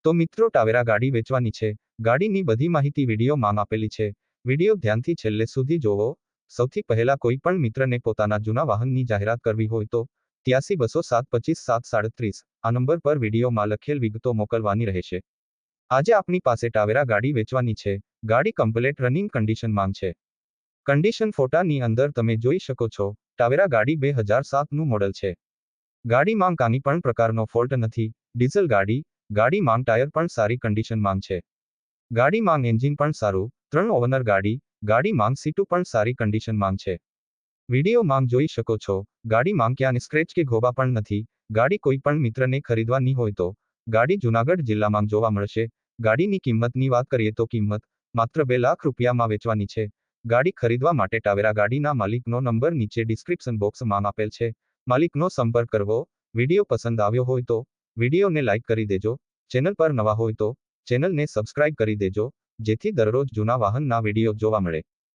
તો મિત્રો ટાવેરા ગાડી વેચવાની છે. ગાડીની બધી માહિતી વિડીયોમાં આપેલી છે. વિડીયો ધ્યાનથી છેલ્લે સુધી જોવો. સૌથી પહેલા કોઈ પણ મિત્રને પોતાના જૂના વાહનની જાહેરાત કરવી હોય તો 83-225-737 આ નંબર પર વિડીયોમાં લખેલ વિગતો મોકલવાની રહેશે. આજે આપણી પાસે ટાવેરા ગાડી વેચવાની છે. ગાડી કમ્પ્લેટ રનિંગ કન્ડિશનમાં છે. કન્ડિશન ફોટાની અંદર તમે જોઈ શકો છો. ટાવેરા ગાડી 2007નું મોડલ છે. ગાડીમાં કાંઈ પણ પ્રકારનો ફોલ્ટ નથી. ડીઝલ ગાડીમાં ટાયર પણ સારી કન્ડિશનમાં છે. ગાડીમાં એન્જિન પણ સારું. 3 ઓનર ગાડીમાં સીટું પણ સારી કન્ડિશનમાં છે. વિડીયોમાં જોઈ શકો છો. ગાડીમાં ક્યાં સ્ક્રેચ કે ઘોબા પણ નથી. ગાડી કોઈ પણ મિત્રને ખરીદવાની હોય તો ગાડી જૂનાગઢ જિલ્લામાં જોવા મળશે. ગાડીની કિંમતની વાત કરીએ તો કિંમત માત્ર 2 લાખ રૂપિયામાં વેચવાની છે. ગાડી ખરીદવા માટે ટાવેરા ગાડીના માલિકનો નંબર નીચે ડિસ્ક્રિપ્શન બોક્સમાં આપેલ છે. માલિકનો સંપર્ક કરવો. વિડીયો પસંદ આવ્યો હોય તો વિડીયોને લાઇક કરી દેજો. ચેનલ પર નવા હોય તો ચેનલને સબસ્ક્રાઇબ કરી દેજો, જેથી દરરોજ જૂના વાહનના વિડીયો જોવા મળે.